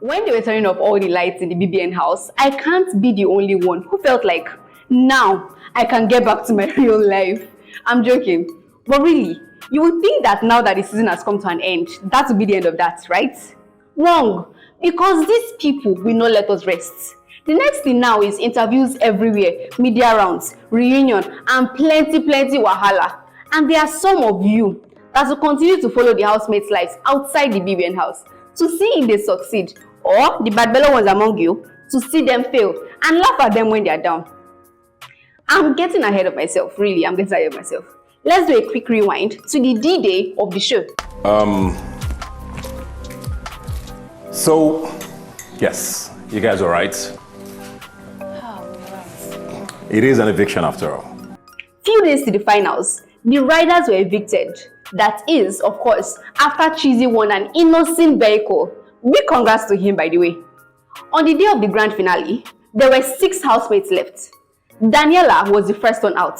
When they were turning off all the lights in the BBN house, I can't be the only one who felt like, now I can get back to my real life. I'm joking. But really, you would think that now that the season has come to an end, that would be the end of that, right? Wrong. Because these people will not let us rest. The next thing now is interviews everywhere, media rounds, reunion, and plenty wahala. And there are some of you that will continue to follow the housemates' lives outside the BBN house to see if they succeed, or the bad bellow ones among you to see them fail and laugh at them when they are down. I'm getting ahead of myself, really, I'm getting ahead of myself. Let's do a quick rewind to the D-Day of the show. So, yes, you guys are right. It is an eviction after all. Few days to the finals, the riders were evicted. That is, of course, after Cheesy won an innocent vehicle. Big congrats to him, by the way. On the day of the grand finale, there were 6 housemates left. Daniela was the first one out.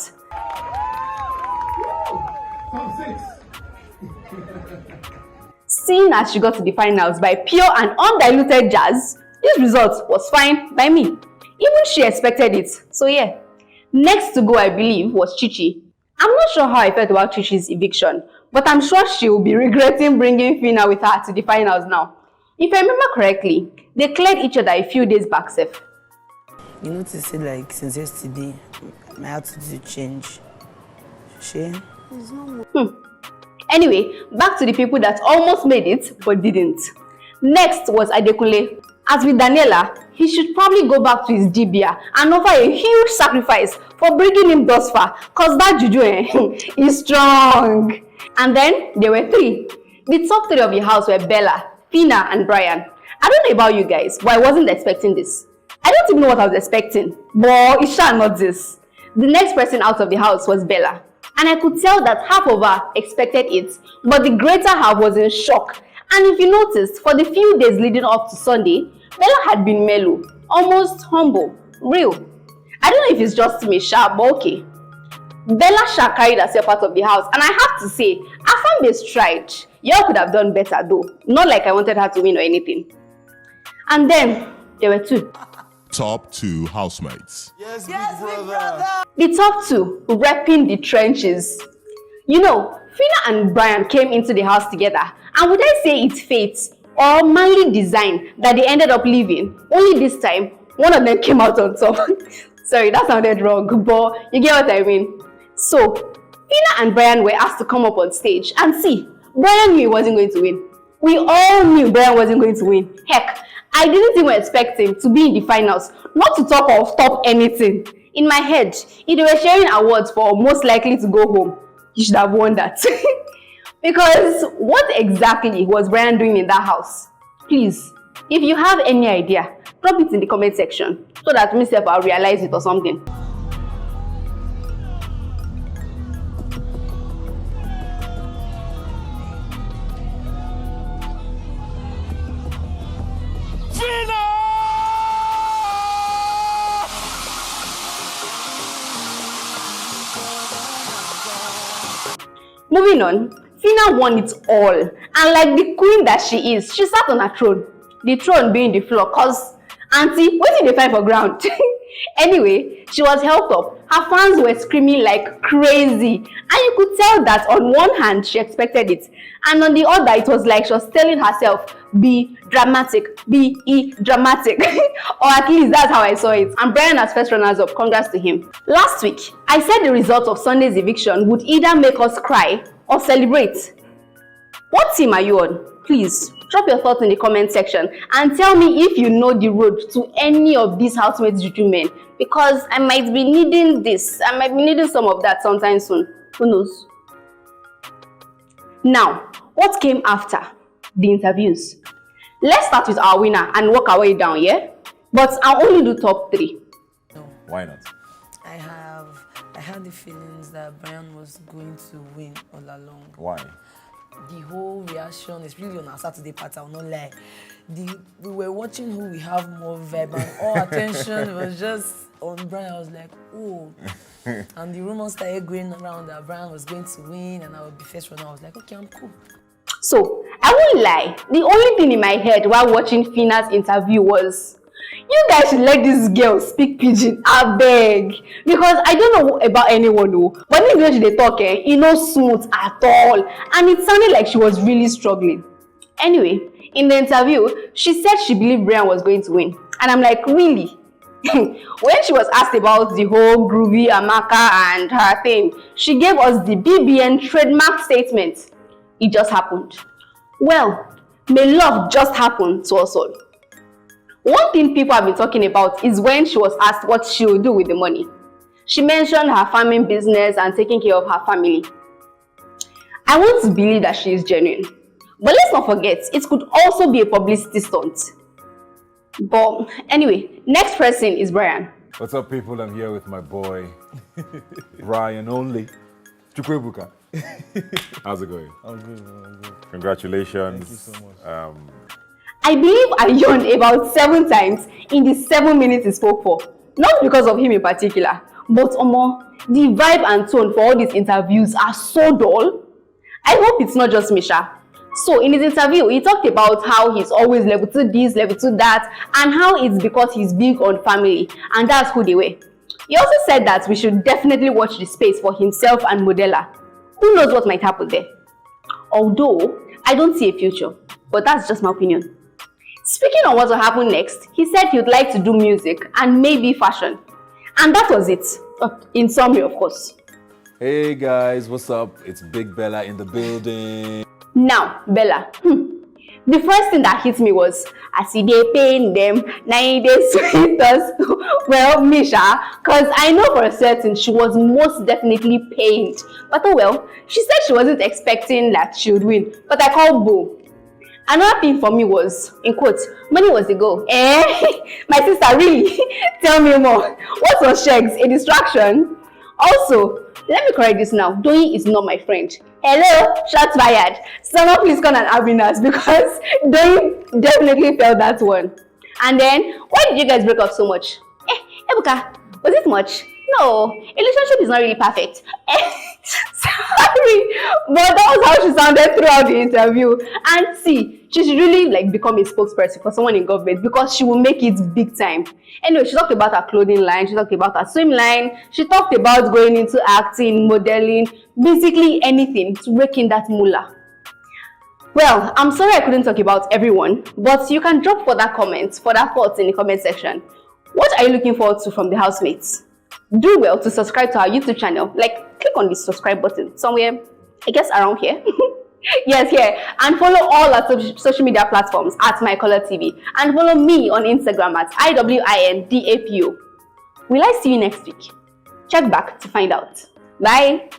Seeing as she got to the finals by pure and undiluted jazz, this result was fine by me. Even she expected it, so yeah. Next to go, I believe, was Chichi. I'm not sure how I felt about Chichi's eviction, but I'm sure she will be regretting bringing Phyna'S with her to the finals now. If I remember correctly, they cleared each other a few days back, Seth. You know, to say like since yesterday, my attitude changed. Shame. Anyway, back to the people that almost made it but didn't. Next was Adekunle. As with Daniela, he should probably go back to his dibia and offer a huge sacrifice for bringing him thus far, cause that juju is strong. And then there were 3. The top 3 of the house were Bella, Phyna'S, and Bryann. I don't know about you guys, but I wasn't expecting this. I don't even know what I was expecting, but it's sure not this. The next person out of the house was Bella, and I could tell that half of her expected it, but the greater half was in shock. And if you noticed, for the few days leading up to Sunday, Bella had been mellow, almost humble, real. I don't know if it's just me, sharp, but okay. Bella Sha carried herself out of the house, and I have to say, her fan base tried. Y'all could have done better though. Not like I wanted her to win or anything. And then there were 2. Top 2 housemates. Yes, big brother. The top 2 repping the trenches. You know, Phyna'S and Bryann came into the house together, and would I say it's fate or manly design that they ended up leaving? Only this time, one of them came out on top. Sorry, that sounded wrong, but you get what I mean. So, Phyna'S and Bryann were asked to come up on stage, and see, Bryann knew he wasn't going to win. We all knew Bryann wasn't going to win. Heck, I didn't even expect him to be in the finals, not to talk of top anything. In my head, if they were sharing awards for most likely to go home, he should have won that. Because what exactly was Bryann doing in that house? Please, if you have any idea, drop it in the comment section so that myself I'll realize it or something. Moving on, Phyna'S won it all, and like the queen that she is, she sat on her throne. The throne being the floor, cause auntie, what did they find for ground? Anyway, she was helped up. Her fans were screaming like crazy, and you could tell that on one hand she expected it, and on the other it was like she was telling herself, be dramatic, be dramatic. Or at least that's how I saw it. And Bryann as first runners up, congrats to him. Last week, I said the result of Sunday's eviction would either make us cry or celebrate. What team are you on? Please drop your thoughts in the comment section and tell me if you know the road to any of these housemates juju men, because I might be needing this. I might be needing some of that sometime soon. Who knows? Now, what came after the interviews? Let's start with our winner and work our way down, yeah? But I'll only do top 3. No. Why not? I had the feelings that Bryann was going to win all along. Why? The whole reaction, especially on our Saturday party, I will not lie. We were watching who we have more vibe, and all attention was just on Bryann. I was like, oh. And the rumors started going around that Bryann was going to win and I would be first runner. I was like, okay, I'm cool. So, I won't lie, the only thing in my head while watching Phyna'S interview was, you guys should let this girl speak pidgin, I beg. Because I don't know about anyone who, but the way they talk, it no smooth at all. And it sounded like she was really struggling. Anyway, in the interview, she said she believed Bryan was going to win. And I'm like, really? When she was asked about the whole groovy Amaka and her thing, she gave us the BBN trademark statement. It just happened. Well, may love just happen to us all. One thing people have been talking about is when she was asked what she would do with the money. She mentioned her farming business and taking care of her family. I want to believe that she is genuine. But let's not forget, it could also be a publicity stunt. But anyway, next person is Bryan. What's up, people? I'm here with my boy, Bryan only. Chukwebuka. How's it going? I'm good, man. I'm good. Congratulations. Thank you so much. I believe I yawned about 7 times in the 7 minutes he spoke for. Not because of him in particular, but the vibe and tone for all these interviews are so dull. I hope it's not just Misha. So in his interview, he talked about how he's always level 2 this, level 2 that, and how it's because he's big on family, and that's who they were. He also said that we should definitely watch the space for himself and Modella. Who knows what might happen there? Although, I don't see a future, but that's just my opinion. Speaking on what will happen next, he said he would like to do music and maybe fashion. And that was it. In summary, of course. Hey guys, what's up? It's Big Bella in the building. Now, Bella, the first thing that hit me was, I see they paying them 9 days sweet us. Well, Misha, because I know for a certain she was most definitely pained. But oh well, she said she wasn't expecting that she would win. But I called Boo. Another thing for me was, in quotes, money was the goal. My sister, really? Tell me more. What was Shegs? A distraction? Also, let me correct this now. Doi is not my friend. Hello, shots fired. Someone please call an Bbnaija because Doi definitely felt that one. And then, why did you guys break up so much? Ebuka, was it much? No, a relationship is not really perfect. Sorry, but that was how she sounded throughout the interview. And see, she should really become a spokesperson for someone in government because she will make it big time. Anyway, she talked about her clothing line, she talked about her swim line, she talked about going into acting, modeling, basically anything to break in that moolah. Well, I'm sorry I couldn't talk about everyone, but you can drop further comments, further thoughts in the comment section. What are you looking forward to from the housemates? Do well to subscribe to our YouTube channel. Click on the subscribe button somewhere, I guess around here. Yes, here. And follow all our social media platforms at MyColorTV. And follow me on Instagram at IWINDAPO. Will I see you next week? Check back to find out. Bye.